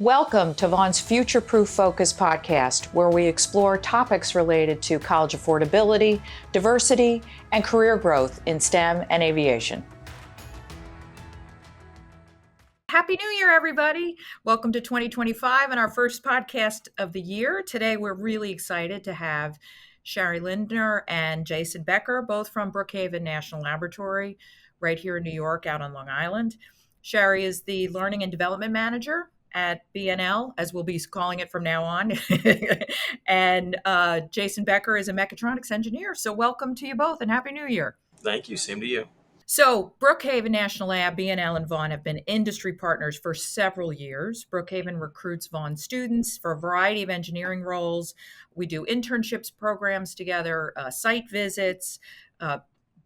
Welcome to Vaughn's Futureproof Focus podcast, where we explore topics related to college affordability, diversity, and career growth in STEM and aviation. Happy New Year, everybody. Welcome to 2025 and our first podcast of the year. Today, we're really excited to have Shari Lindner and Jason Becker, both from Brookhaven National Laboratory, right here in New York, out on Long Island. Shari is the Learning and Development Manager at BNL, as we'll be calling it from now on. And Jason Becker is a mechatronics engineer. So welcome to you both and Happy New Year. Thank you. Same to you. So Brookhaven National Lab, BNL, and Vaughn have been industry partners for several years. Brookhaven recruits Vaughn students for a variety of engineering roles. We do internships programs together, site visits.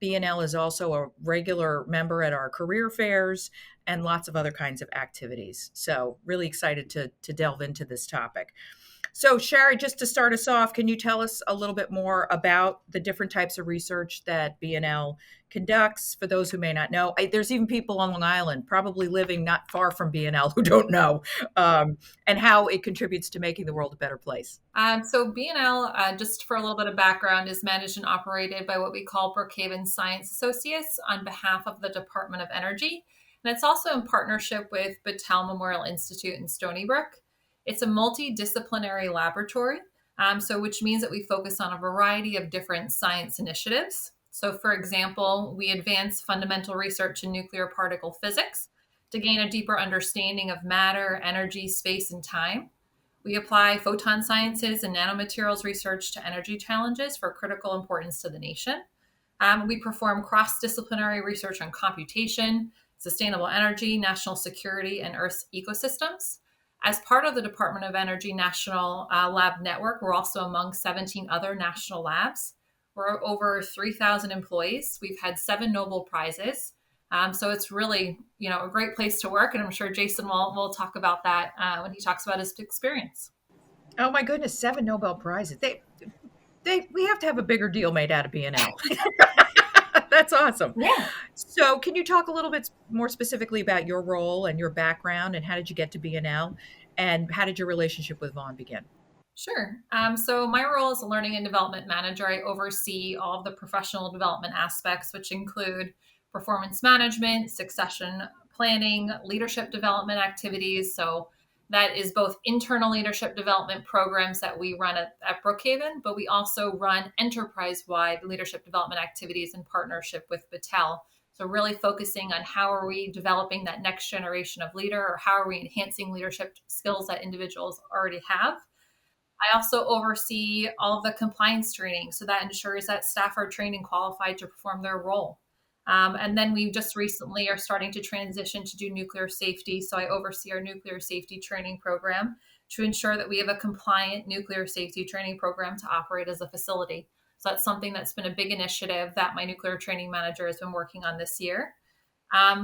BNL is also a regular member at our career fairs and lots of other kinds of activities. So really excited to delve into this topic. So Shari, just to start us off, can you tell us a little bit more about the different types of research that BNL conducts for those who may not know? There's even people on Long Island probably living not far from BNL who don't know, and how it contributes to making the world a better place. So BNL, just for a little bit of background, is managed and operated by what we call Brookhaven Science Associates on behalf of the Department of Energy. And it's also in partnership with Battelle Memorial Institute in Stony Brook. It's a multidisciplinary laboratory, which means that we focus on a variety of different science initiatives. So, for example, we advance fundamental research in nuclear particle physics to gain a deeper understanding of matter, energy, space, and time. We apply photon sciences and nanomaterials research to energy challenges for critical importance to the nation. We perform cross-disciplinary research on computation, sustainable energy, national security, and Earth's ecosystems. As part of the Department of Energy National Lab Network, we're also among 17 other national labs. We're over 3,000 employees. We've had 7 Nobel Prizes. So it's really, a great place to work. And I'm sure Jason will talk about that when he talks about his experience. Oh my goodness, 7 Nobel Prizes. We have to have a bigger deal made out of BNL. That's awesome. Yeah. So can you talk a little bit more specifically about your role and your background and how did you get to BNL and how did your relationship with Vaughn begin? Sure. So my role as a learning and development manager, I oversee all of the professional development aspects, which include performance management, succession planning, leadership development activities. So that is both internal leadership development programs that we run at Brookhaven, but we also run enterprise-wide leadership development activities in partnership with Battelle. So really focusing on how are we developing that next generation of leader, or how are we enhancing leadership skills that individuals already have. I also oversee all of the compliance training. So that ensures that staff are trained and qualified to perform their role. And then we just recently are starting to transition to do nuclear safety. So I oversee our nuclear safety training program to ensure that we have a compliant nuclear safety training program to operate as a facility. So that's something that's been a big initiative that my nuclear training manager has been working on this year.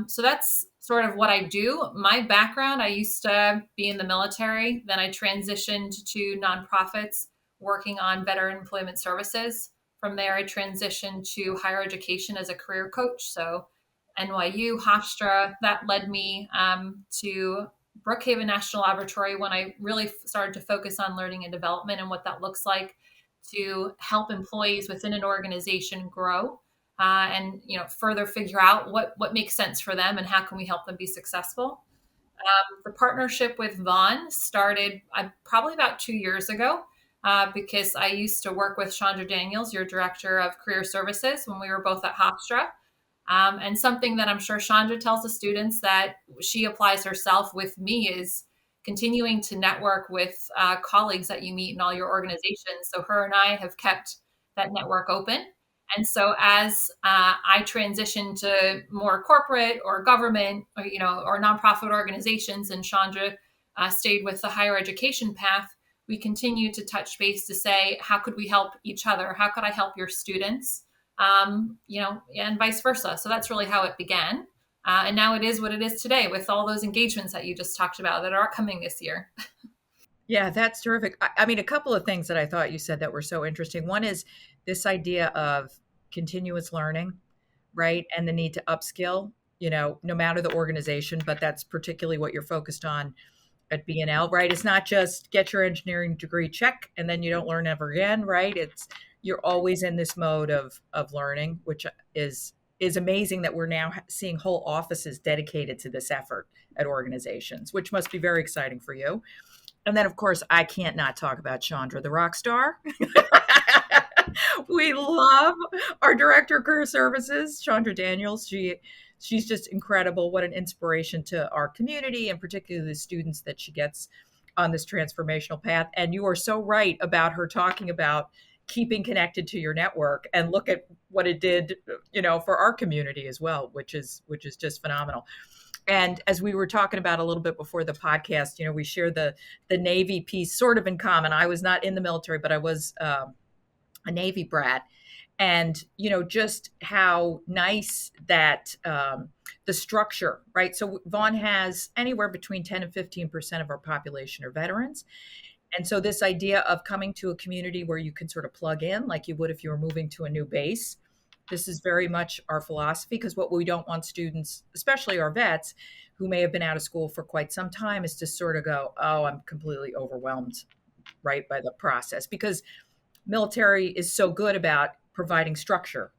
So that's sort of what I do. My background, I used to be in the military. Then I transitioned to nonprofits working on veteran employment services. From there, I transitioned to higher education as a career coach. So NYU, Hofstra, that led me to Brookhaven National Laboratory when I really started to focus on learning and development and what that looks like to help employees within an organization grow and further figure out what makes sense for them and how can we help them be successful. The partnership with Vaughn started probably about 2 years ago. Because I used to work with Chandra Daniels, your director of career services, when we were both at Hofstra. And something that I'm sure Chandra tells the students that she applies herself with me is continuing to network with colleagues that you meet in all your organizations. So her and I have kept that network open. And so as I transition to more corporate or government or nonprofit organizations, and Chandra stayed with the higher education path, we continue to touch base to say, how could we help each other? How could I help your students? And vice versa. So that's really how it began. And now it is what it is today with all those engagements that you just talked about that are coming this year. Yeah, that's terrific. I mean, a couple of things that I thought you said that were so interesting. One is this idea of continuous learning, right? And the need to upskill, no matter the organization, but that's particularly what you're focused on at BNL, right? It's not just get your engineering degree, check, and then you don't learn ever again, right? It's you're always in this mode of learning, which is amazing that we're now seeing whole offices dedicated to this effort at organizations, which must be very exciting for you. And then, of course, I can't not talk about Chandra, the rock star. We love our director of career services, Chandra Daniels. She's just incredible. What an inspiration to our community, and particularly the students that she gets on this transformational path. And you are so right about her talking about keeping connected to your network, and look at what it did, for our community as well, which is just phenomenal. And as we were talking about a little bit before the podcast, we share the Navy piece sort of in common. I was not in the military, but I was a Navy brat. And just how nice that the structure, right? So Vaughn has anywhere between 10 and 15% of our population are veterans. And so this idea of coming to a community where you can sort of plug in like you would if you were moving to a new base, this is very much our philosophy, because what we don't want students, especially our vets who may have been out of school for quite some time, is to sort of go, oh, I'm completely overwhelmed, right, by the process, because military is so good about providing structure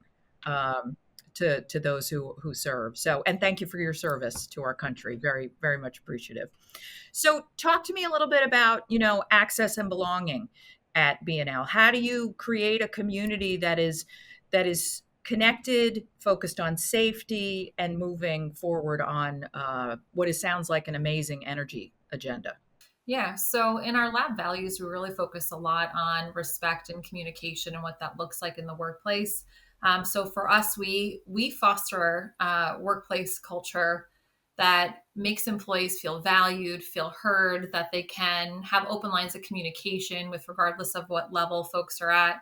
um, to those who serve. So, and thank you for your service to our country. Very, very much appreciative. So talk to me a little bit about, access and belonging at BNL. How do you create a community that is connected, focused on safety, and moving forward on sounds like an amazing energy agenda? Yeah, so in our lab values, we really focus a lot on respect and communication and what that looks like in the workplace. So for us, we foster a workplace culture that makes employees feel valued, feel heard, that they can have open lines of communication with regardless of what level folks are at.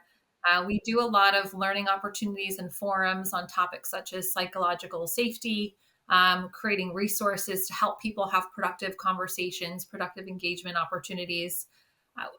We do a lot of learning opportunities and forums on topics such as psychological safety, creating resources to help people have productive conversations, productive engagement opportunities.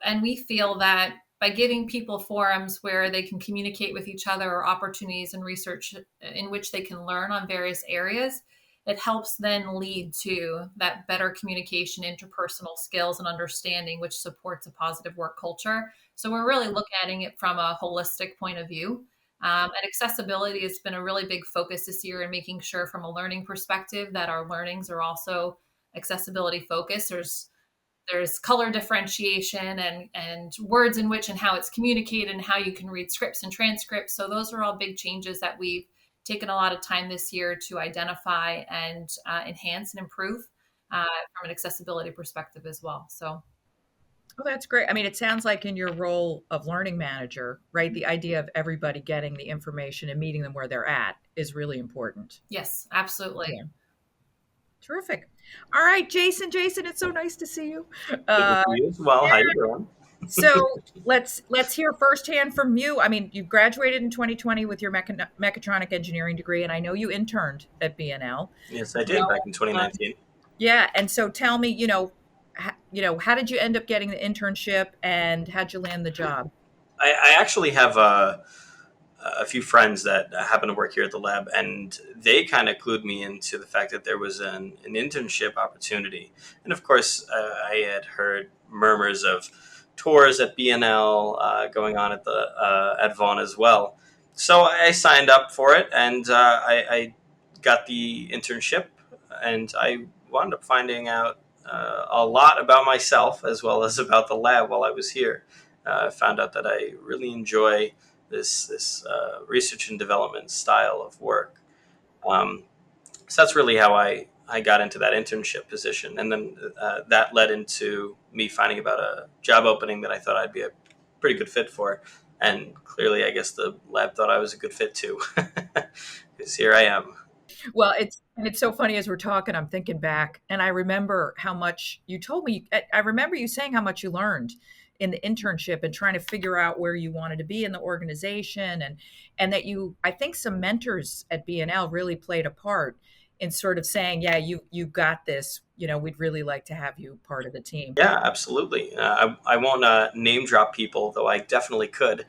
And we feel that by giving people forums where they can communicate with each other, or opportunities and research in which they can learn on various areas, it helps then lead to that better communication, interpersonal skills, and understanding, which supports a positive work culture. So we're really looking at it from a holistic point of view. And accessibility has been a really big focus this year in making sure from a learning perspective that our learnings are also accessibility focused. There's color differentiation and words in which and how it's communicated and how you can read scripts and transcripts. So those are all big changes that we've taken a lot of time this year to identify and enhance and improve from an accessibility perspective as well. So. Oh, that's great. I mean, it sounds like in your role of learning manager, right, the idea of everybody getting the information and meeting them where they're at is really important. Yes, absolutely. Yeah. Terrific. All right, Jason, it's so nice to see you. Good to see you as well. How you doing? So let's hear firsthand from you. I mean, you graduated in 2020 with your mechatronic engineering degree, and I know you interned at BNL. Yes, I did back in 2019. Yeah, and so tell me, how did you end up getting the internship, and how'd you land the job? I actually have a few friends that happen to work here at the lab, and they kind of clued me into the fact that there was an internship opportunity. And of course, I had heard murmurs of tours at BNL going on at Vaughn as well. So I signed up for it, and I got the internship, and I wound up finding out a lot about myself as well as about the lab while I was here. I found out that I really enjoy this research and development style of work. So that's really how I got into that internship position. And then that led into me finding about a job opening that I thought I'd be a pretty good fit for. And clearly, I guess the lab thought I was a good fit too, because here I am. Well, it's so funny as we're talking, I'm thinking back, and I remember how much you told me. I remember you saying how much you learned in the internship and trying to figure out where you wanted to be in the organization, and that I think some mentors at BNL really played a part in sort of saying, yeah, you got this. We'd really like to have you part of the team. Yeah, absolutely. I won't name drop people, though I definitely could.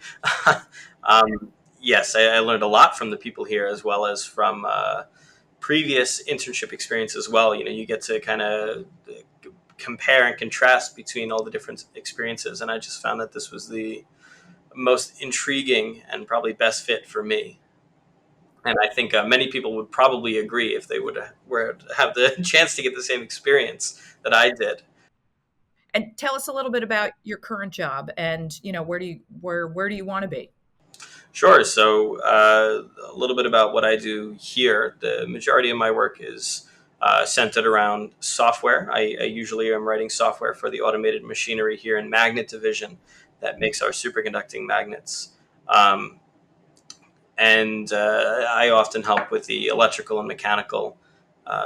Yes, I learned a lot from the people here as well as from previous internship experience as well. You get to kind of compare and contrast between all the different experiences. And I just found that this was the most intriguing and probably best fit for me. And I think many people would probably agree if they were have the chance to get the same experience that I did. And tell us a little bit about your current job, and where do you want to be? Sure. So a little bit about what I do here. The majority of my work is centered around software. I usually am writing software for the automated machinery here in magnet division that makes our superconducting magnets. Um, and I often help with the electrical and mechanical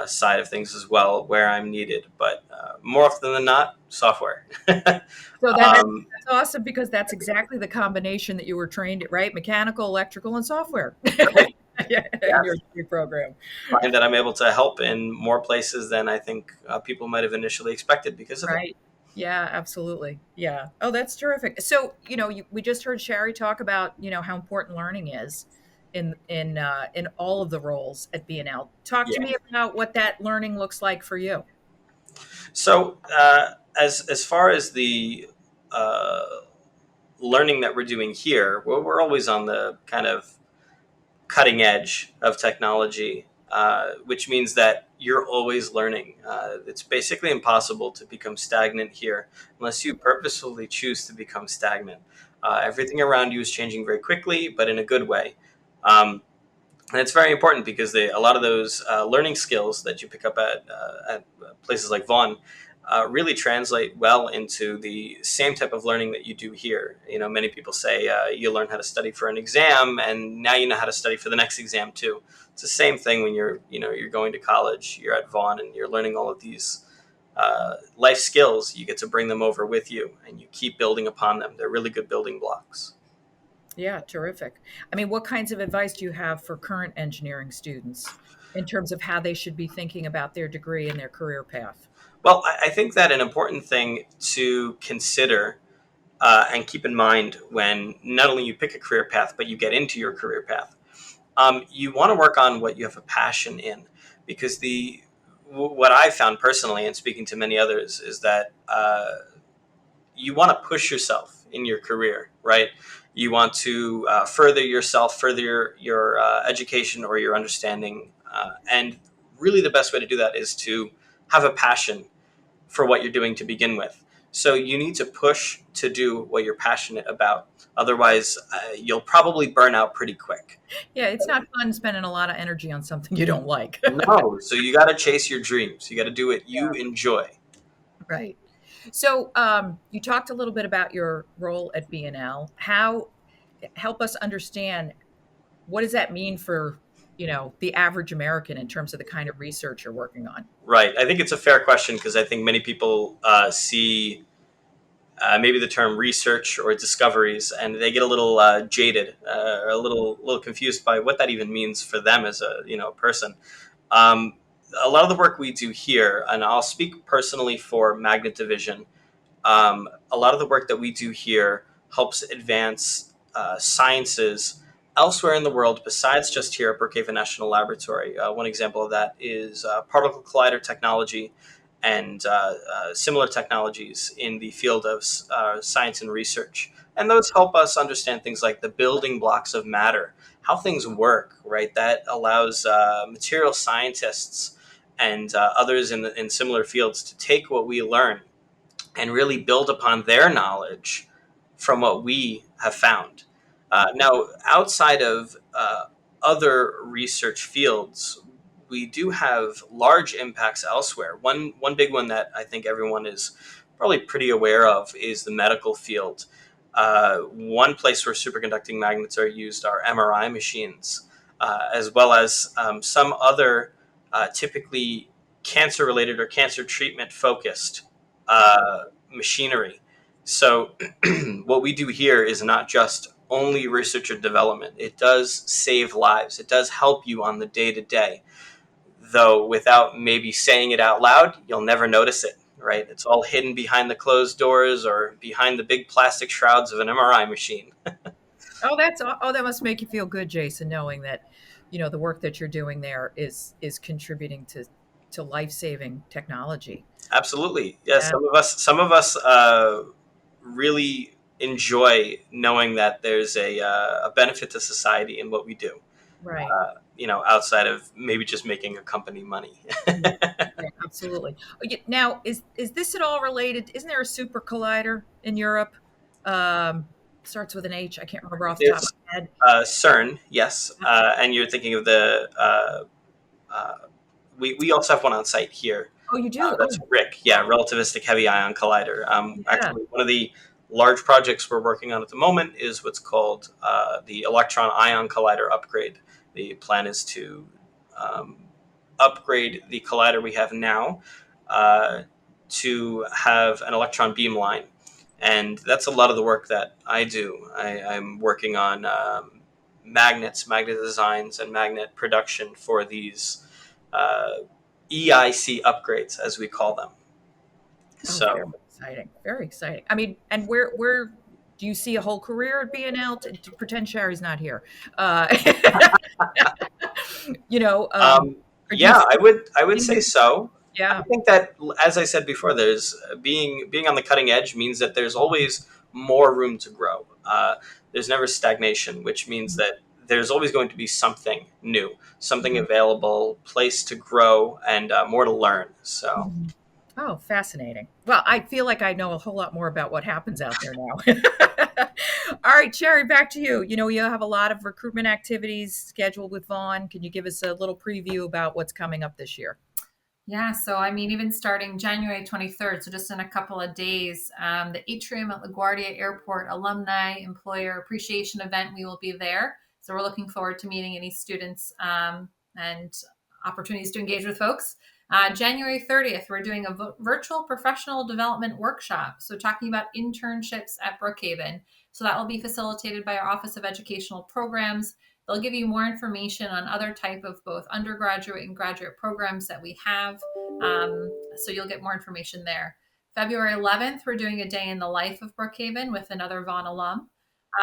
side of things as well, where I'm needed. But more often than not, software. So um, that's awesome, because that's exactly the combination that you were trained at, right? Mechanical, electrical, and software. right. Yeah, in your degree program. Find that I'm able to help in more places than I think people might have initially expected because of it. Right. Yeah, absolutely. Yeah. Oh, that's terrific. So, we just heard Shari talk about, how important learning is in all of the roles at BNL. Talk to Yeah. me about what that learning looks like for you. So as far as the uh, learning that we're doing here, we're always on the kind of cutting edge of technology, which means that you're always learning. It's basically impossible to become stagnant here unless you purposefully choose to become stagnant. Everything around you is changing very quickly, but in a good way. And it's very important because a lot of those learning skills that you pick up at places like Vaughn really translate well into the same type of learning that you do here. Many people say you learn how to study for an exam, and now you know how to study for the next exam too. It's the same thing when you're going to college. You're at Vaughn, and you're learning all of these life skills. You get to bring them over with you, and you keep building upon them. They're really good building blocks. Yeah, terrific. I mean, what kinds of advice do you have for current engineering students in terms of how they should be thinking about their degree and their career path? Well, I think that an important thing to consider and keep in mind when not only you pick a career path, but you get into your career path, you want to work on what you have a passion in, because what I found personally, and speaking to many others, is that you want to push yourself in your career, right? You want to further yourself, further your education or your understanding, and really the best way to do that is to have a passion for what you're doing to begin with. So you need to push to do what you're passionate about. Otherwise, you'll probably burn out pretty quick. Yeah, it's not fun spending a lot of energy on something you don't like. No, so you got to chase your dreams. You got to do what you enjoy. Right. So, you talked a little bit about your role at BNL. How help us understand, what does that mean for, the average American in terms of the kind of research you're working on? Right. I think it's a fair question because I think many people see maybe the term research or discoveries, and they get a little jaded, or a little confused by what that even means for them as a person. Um, a lot of the work we do here, and I'll speak personally for Magnet Division. A lot of the work that we do here helps advance sciences elsewhere in the world besides just here at Brookhaven National Laboratory. One example of that is particle collider technology and similar technologies in the field of science and research. And those help us understand things like the building blocks of matter, how things work, right? That allows material scientists and others in similar fields to take what we learn and really build upon their knowledge from what we have found. Now, outside of other research fields, we do have large impacts elsewhere. One big one that I think everyone is probably pretty aware of is the medical field. One place where superconducting magnets are used are MRI machines, as well as some other typically cancer related or cancer treatment focused machinery. So, what we do here is not just only research and development. It does save lives. It does help you on the day to day, though without maybe saying it out loud, you'll never notice it, right? It's all hidden behind the closed doors or behind the big plastic shrouds of an MRI machine. That must make you feel good, Jason, knowing that, the work that you're doing there is contributing to life-saving technology. Absolutely. Yeah, Yeah, some of us really enjoy knowing that there's a benefit to society in what we do. right. Outside of maybe just making a company money. Yeah, yeah, absolutely. Now, is this at all related? Isn't there a super collider in Europe? Um, Starts with an H. I can't remember off the top of There's my head. CERN, yes, and you're thinking of the. Uh, we also have one on site here. Oh, you do? That's Oh, RIC, yeah, Relativistic Heavy Ion Collider. yeah. Actually, one of the large projects we're working on at the moment is what's called the Electron Ion Collider upgrade. The plan is to um, upgrade the collider we have now uh, to have an electron beam line. And that's a lot of the work that I do. I'm working on magnets, magnet designs, and magnet production for these uh, EIC upgrades, as we call them. Oh, very So, exciting. Very exciting. I mean, and where do you see a whole career at BNL? To pretend Shari's not here. Uh, you know, or do you yeah, see I would say things? so. I Yeah. think that, as I said before, there's being on the cutting edge means that there's always more room to grow. There's never stagnation, which means that there's always going to be something new, something Mhm. available, place to grow, and more to learn. So, Mhm. Oh, fascinating. Well, I feel like I know a whole lot more about what happens out there now. All right, Sherry, back to you. You have a lot of recruitment activities scheduled with Vaughn. Can you give us a little preview about what's coming up this year? Yeah, so I mean, even starting January 23rd, so just in a couple of days, the Atrium at LaGuardia Airport Alumni Employer Appreciation Event, we will be there. So we're looking forward to meeting any students and opportunities to engage with folks. January 30th, we're doing a virtual professional development workshop. So talking about internships at Brookhaven. So that will be facilitated by our Office of Educational Programs. They'll give you more information on other type of both undergraduate and graduate programs that we have. So you'll get more information there. February 11th, we're doing a day in the life of Brookhaven with another Vaughn alum.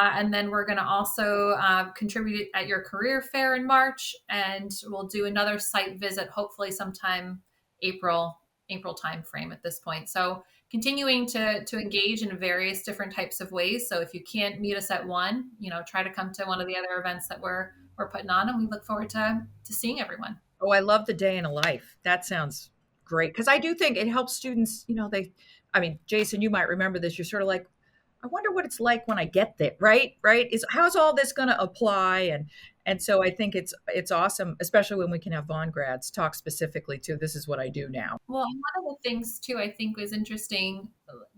And then we're going to also contribute at your career fair in March, and we'll do another site visit, hopefully sometime April timeframe at this point. So continuing to engage in various different types of ways. So if you can't meet us at one, try to come to one of the other events that we're putting on, and we look forward to seeing everyone. Oh, I love the day in a life. That sounds great because I do think it helps students. I mean, Jason, you might remember this. You're sort of like, I wonder what it's like when I get there, right? Right? Is how's all this going to apply? And so I think it's awesome, especially when we can have Vaughn grads talk specifically to this is what I do now. Well, and one of the things too, I think was interesting,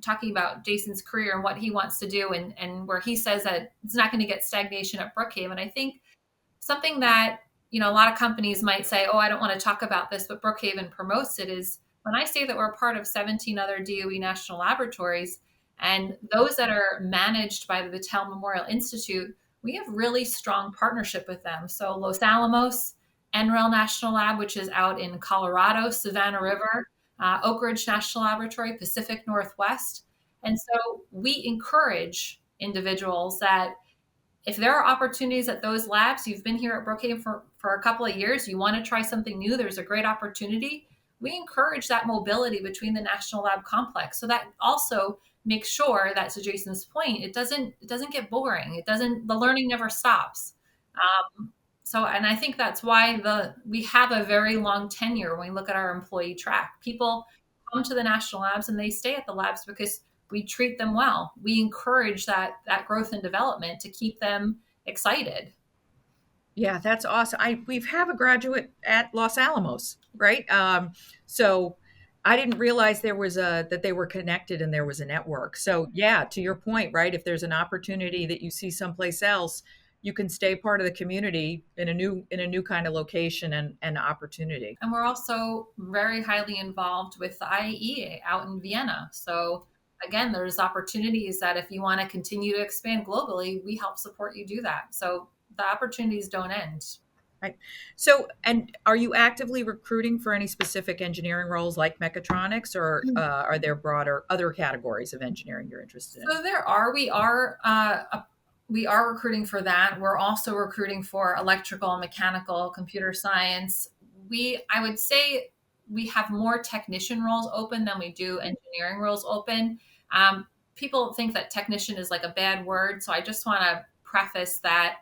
talking about Jason's career and what he wants to do, and where he says that it's not going to get stagnation at Brookhaven. I think something that a lot of companies might say, oh, I don't want to talk about this, but Brookhaven promotes it, is when I say that we're part of 17 other DOE national laboratories, and those that are managed by the Battelle Memorial Institute, we have really strong partnership with them. So Los Alamos, NREL National Lab, which is out in Colorado, Savannah River, Oak Ridge National Laboratory, Pacific Northwest. And so we encourage individuals that if there are opportunities at those labs, you've been here at Brookhaven for a couple of years, you want to try something new, there's a great opportunity. We encourage that mobility between the National Lab complex. So that also makes sure that, to Jason's point, it doesn't get boring. The learning never stops. And I think that's why we have a very long tenure when we look at our employee track. People come to the national labs and they stay at the labs because we treat them well. We encourage that growth and development to keep them excited. Yeah, that's awesome. We've have a graduate at Los Alamos, right? So I didn't realize that they were connected and there was a network. So yeah, to your point, right? If there's an opportunity that you see someplace else, you can stay part of the community in a new kind of location and opportunity. And we're also very highly involved with the IAEA out in Vienna. So again, there's opportunities that if you want to continue to expand globally, we help support you do that. So the opportunities don't end. Right. So, and are you actively recruiting for any specific engineering roles like mechatronics, or are there broader other categories of engineering you're interested in? So we are recruiting for that. We're also recruiting for electrical and mechanical, computer science. I would say we have more technician roles open than we do engineering roles open. People think that technician is like a bad word. So I just want to preface that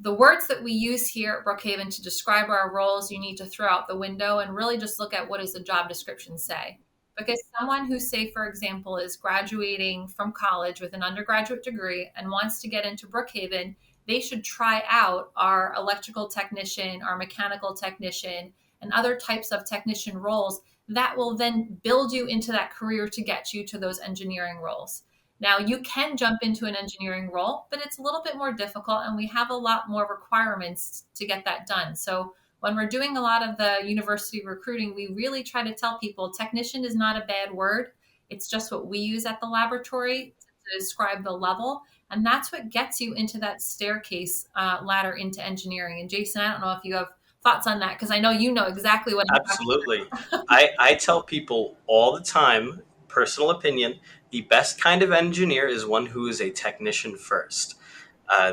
the words that we use here at Brookhaven to describe our roles, you need to throw out the window and really just look at what does the job description say. Because someone who, say, for example, is graduating from college with an undergraduate degree and wants to get into Brookhaven, they should try out our electrical technician, our mechanical technician, and other types of technician roles that will then build you into that career to get you to those engineering roles. Now, you can jump into an engineering role, but it's a little bit more difficult, and we have a lot more requirements to get that done. So, when we're doing a lot of the university recruiting, we really try to tell people technician is not a bad word. It's just what we use at the laboratory to describe the level. And that's what gets you into that staircase ladder into engineering. And Jason, I don't know if you have thoughts on that, because I know you know exactly what I'm talking Absolutely. about. I tell people all the time, personal opinion, the best kind of engineer is one who is a technician first.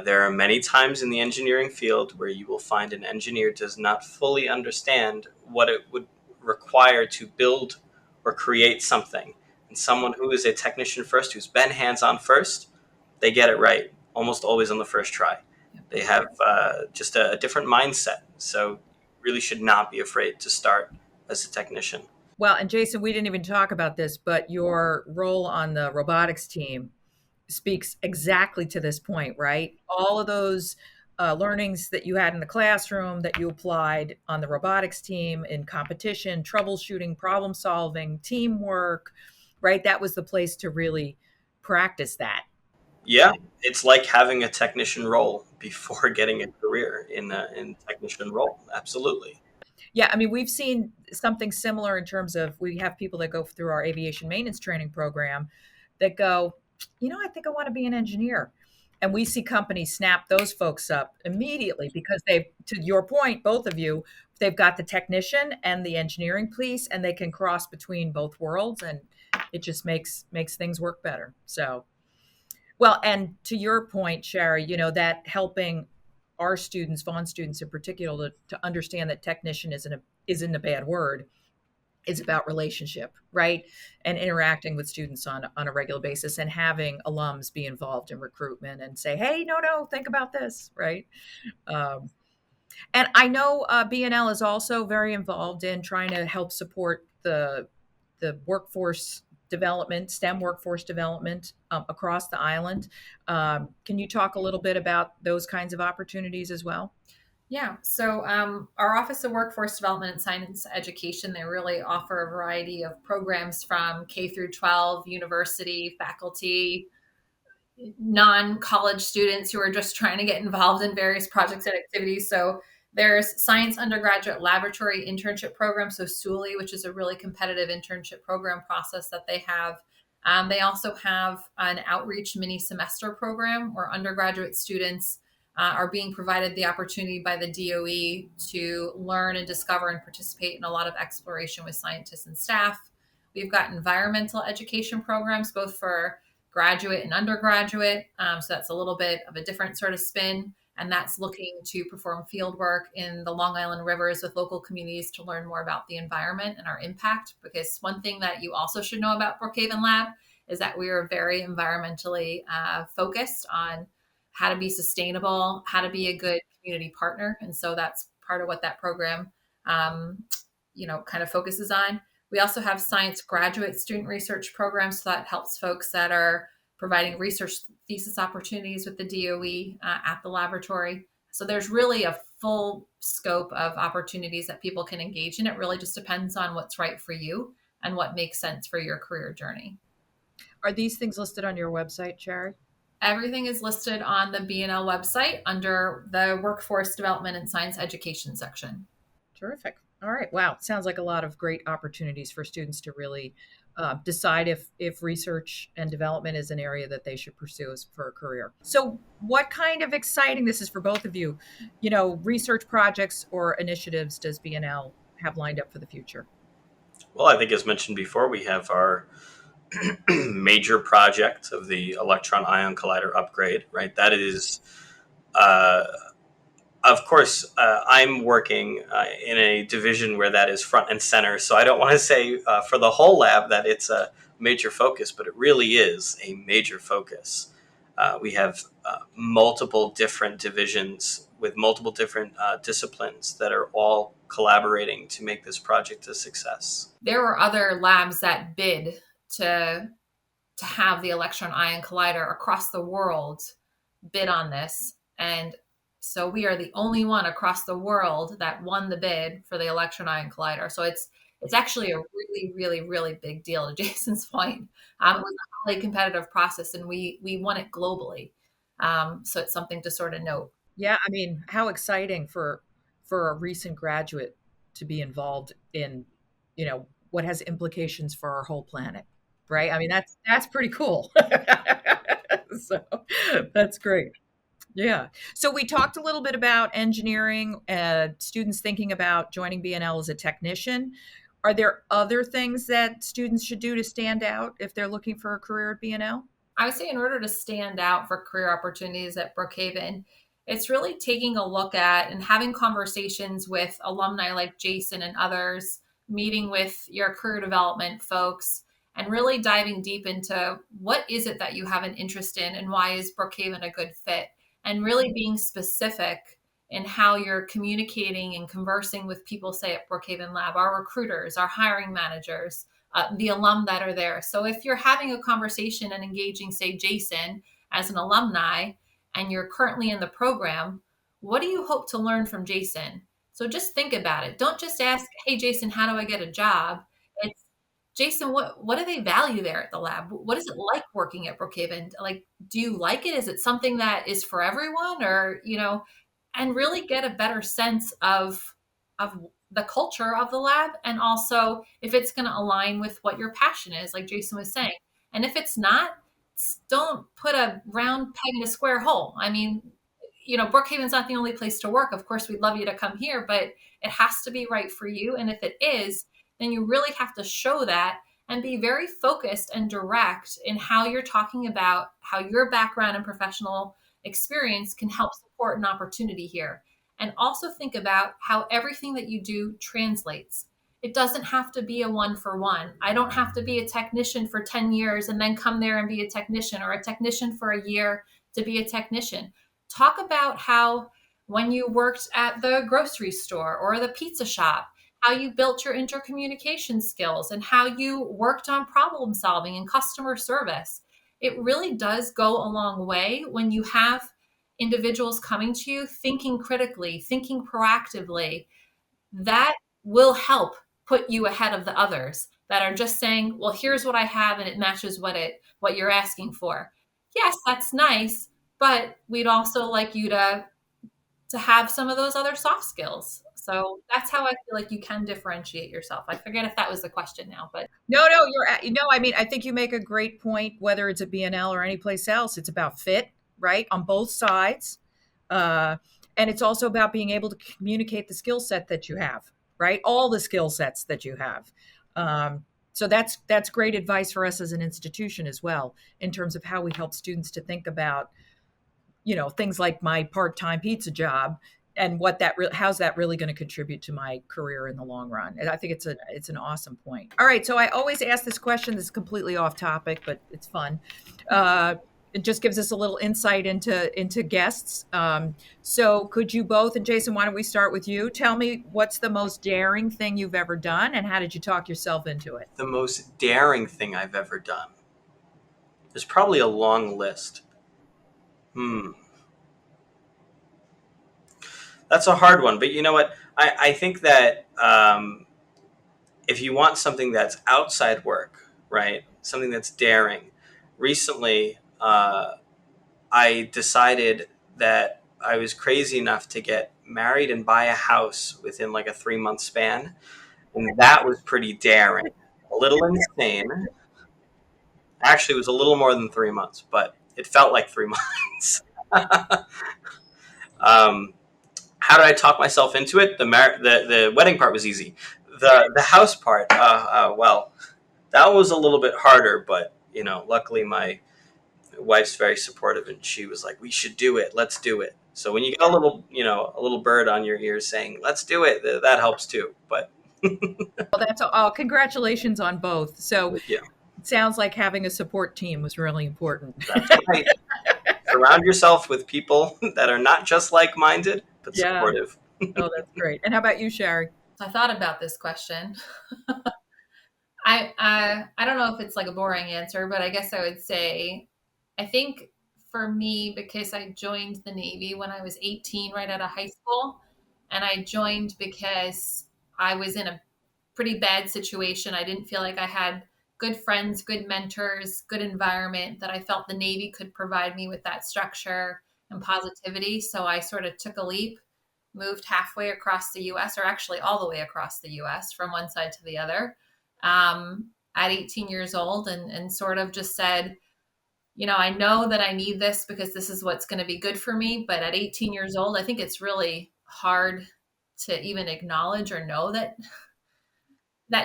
There are many times in the engineering field where you will find an engineer does not fully understand what it would require to build or create something. And someone who is a technician first, who's been hands-on first, they get it right almost always on the first try. They have just a different mindset. So really should not be afraid to start as a technician. Well, and Jason, we didn't even talk about this, but your role on the robotics team speaks exactly to this point, right? All of those learnings that you had in the classroom that you applied on the robotics team in competition, troubleshooting, problem solving, teamwork, right? That was the place to really practice that. Yeah, it's like having a technician role before getting a career in technician role. Absolutely. Yeah, I mean, we've seen something similar in terms of we have people that go through our aviation maintenance training program that go, I think I want to be an engineer. And we see companies snap those folks up immediately because they've, to your point, both of you, they've got the technician and the engineering piece, and they can cross between both worlds, and it just makes things work better. So, well, and to your point, Shari, that helping our students, Vaughn students in particular, to understand that technician isn't a bad word. It's about relationship, right? And interacting with students on a regular basis and having alums be involved in recruitment and say, hey, no, think about this, right? Um, and I know BNL is also very involved in trying to help support the workforce development, STEM workforce development across the island. Can you talk a little bit about those kinds of opportunities as well? Yeah. So our Office of Workforce Development and Science Education, they really offer a variety of programs from K through 12, university, faculty, non-college students who are just trying to get involved in various projects and activities. So there's Science Undergraduate Laboratory Internship Program, so SULI, which is a really competitive internship program process that they have. They also have an outreach mini semester program where undergraduate students are being provided the opportunity by the DOE to learn and discover and participate in a lot of exploration with scientists and staff. We've got environmental education programs, both for graduate and undergraduate. So that's a little bit of a different sort of spin. And that's looking to perform field work in the Long Island rivers with local communities to learn more about the environment and our impact. Because one thing that you also should know about Brookhaven Lab is that we are very environmentally focused on how to be sustainable, how to be a good community partner. And so that's part of what that program, kind of focuses on. We also have science graduate student research programs, so that helps folks that are providing research thesis opportunities with the DOE at the laboratory. So there's really a full scope of opportunities that people can engage in. It really just depends on what's right for you and what makes sense for your career journey. Are these things listed on your website, Shari? Everything is listed on the BNL website under the Workforce Development and Science Education section. Terrific. All right. Wow. Sounds like a lot of great opportunities for students to really decide if research and development is an area that they should pursue as for a career. So, what kind of exciting, this is for both of you, research projects or initiatives does BNL have lined up for the future? Well, I think as mentioned before, we have our major project of the electron ion collider upgrade, right? That is, uh, of course, I'm working in a division where that is front and center. So I don't want to say for the whole lab that it's a major focus, but it really is a major focus. We have multiple different divisions with multiple different disciplines that are all collaborating to make this project a success. There were other labs that bid to have the electron ion collider across the world bid on this. And so we are the only one across the world that won the bid for the electron ion collider. So it's actually a really, really, really big deal. To Jason's point, it was a highly competitive process, and we won it globally. So it's something to sort of note. Yeah, I mean, how exciting for a recent graduate to be involved in, what has implications for our whole planet, right? I mean, that's pretty cool. So that's great. Yeah. So we talked a little bit about engineering, students thinking about joining BNL as a technician. Are there other things that students should do to stand out if they're looking for a career at BNL? I would say in order to stand out for career opportunities at Brookhaven, it's really taking a look at and having conversations with alumni like Jason and others, meeting with your career development folks, and really diving deep into what is it that you have an interest in and why is Brookhaven a good fit, and really being specific in how you're communicating and conversing with people, say at Brookhaven Lab, our recruiters, our hiring managers, the alum that are there. So if you're having a conversation and engaging, say, Jason as an alumni, and you're currently in the program, what do you hope to learn from Jason? So just think about it. Don't just ask, hey, Jason, how do I get a job? It's, Jason, what do they value there at the lab? What is it like working at Brookhaven? Like, do you like it? Is it something that is for everyone? Or, and really get a better sense of the culture of the lab, and also if it's going to align with what your passion is, like Jason was saying. And if it's not, don't put a round peg in a square hole. I mean, Brookhaven's not the only place to work. Of course, we'd love you to come here, but it has to be right for you. And if it is, then you really have to show that and be very focused and direct in how you're talking about how your background and professional experience can help support an opportunity here. And also think about how everything that you do translates. It doesn't have to be a one-for-one. I don't have to be a technician for 10 years and then come there and be a technician, or a technician for a year to be a technician. Talk about how when you worked at the grocery store or the pizza shop, how you built your intercommunication skills and how you worked on problem solving and customer service. It really does go a long way when you have individuals coming to you thinking critically, thinking proactively. That will help put you ahead of the others that are just saying, well, here's what I have and it matches what you're asking for. Yes, that's nice, but we'd also like you to have some of those other soft skills. So that's how I feel like you can differentiate yourself. I forget if that was the question now, but No, I mean, I think you make a great point, whether it's at BNL or any place else. It's about fit, right? On both sides. And it's also about being able to communicate the skill set that you have, right? All the skill sets that you have. So that's great advice for us as an institution as well, in terms of how we help students to think about, things like my part-time pizza job and how's that really going to contribute to my career in the long run. And I think it's an awesome point. All right. So I always ask this question that's completely off topic, but it's fun. It just gives us a little insight into guests. So could you both, and Jason, why don't we start with you? Tell me, what's the most daring thing you've ever done, and how did you talk yourself into it? The most daring thing I've ever done. There's probably a long list. That's a hard one, but you know what? I think that if you want something that's outside work, right? Something that's daring. Recently, I decided that I was crazy enough to get married and buy a house within like a 3-month span. And that was pretty daring. A little insane. Actually, it was a little more than 3 months, but it felt like 3 months. How did I talk myself into it? The wedding part was easy. The house part, well, that was a little bit harder, but luckily my wife's very supportive, and she was like, "We should do it. Let's do it." So when you got a little bird on your ear saying, "Let's do it," that helps too. But Well, that's all. Congratulations on both. So yeah, it sounds like having a support team was really important. that's right. Surround yourself with people that are not just like-minded, but Yeah. supportive. Oh, that's great. And how about you, Shari? I thought about this question. I don't know if it's like a boring answer, but I guess I would say I think for me, because I joined the Navy when I was 18, right out of high school, and I joined because I was in a pretty bad situation. I didn't feel like I had good friends, good mentors, good environment, that I felt the Navy could provide me with that structure and positivity. So I sort of took a leap, moved halfway across the US, or actually all the way across the US from one side to the other, at 18 years old, and sort of just said, I know that I need this because this is what's going to be good for me. But at 18 years old, I think it's really hard to even acknowledge or know that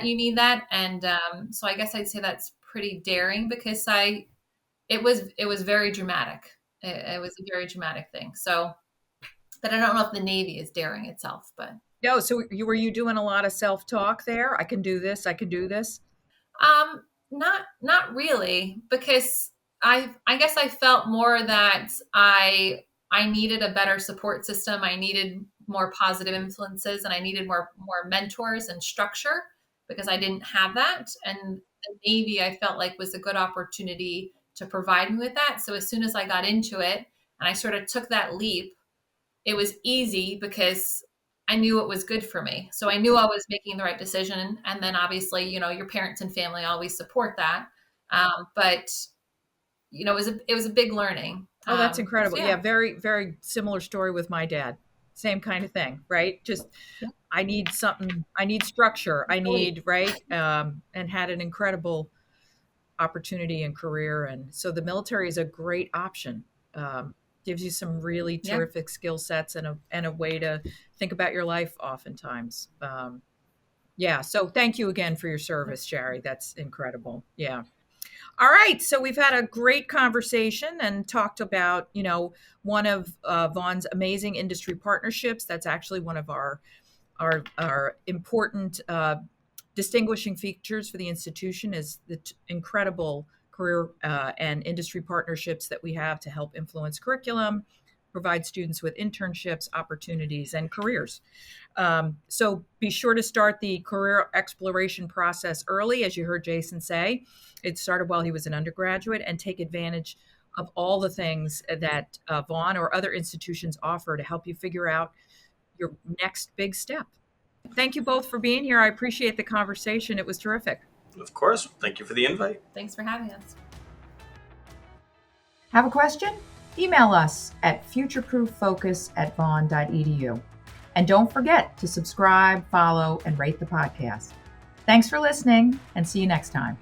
you need that. And so I guess I'd say that's pretty daring, because it was very dramatic. It was a very dramatic thing. So, but I don't know if the Navy is daring itself, but No, so were you doing a lot of self-talk there? I can do this. I can do this. not really, because I guess I felt more that I needed a better support system. I needed more positive influences, and I needed more mentors and structure, because I didn't have that. And the Navy, I felt like, was a good opportunity to provide me with that. So as soon as I got into it and I sort of took that leap, it was easy because I knew it was good for me. So I knew I was making the right decision. And then obviously, your parents and family always support that. But it was a big learning. Oh, that's incredible. So Yeah, yeah. very, very similar story with my dad. Same kind of thing, right? Just Yeah. I need something, I need structure, I need, right? And had an incredible opportunity and career. And so the military is a great option. Gives you some really Yeah. terrific skill sets and a way to think about your life oftentimes. Yeah. So thank you again for your service, Shari. That's incredible. Yeah. All right. So we've had a great conversation and talked about, one of Vaughn's amazing industry partnerships. That's actually one of our important distinguishing features for the institution is the incredible career and industry partnerships that we have to help influence curriculum, provide students with internships, opportunities, and careers. So be sure to start the career exploration process early, as you heard Jason say. It started while he was an undergraduate, and take advantage of all the things that Vaughn or other institutions offer to help you figure out your next big step. Thank you both for being here. I appreciate the conversation. It was terrific. Of course. Thank you for the invite. Thanks for having us. Have a question? Email us at futureprooffocus@vaughn.edu. And don't forget to subscribe, follow, and rate the podcast. Thanks for listening, and see you next time.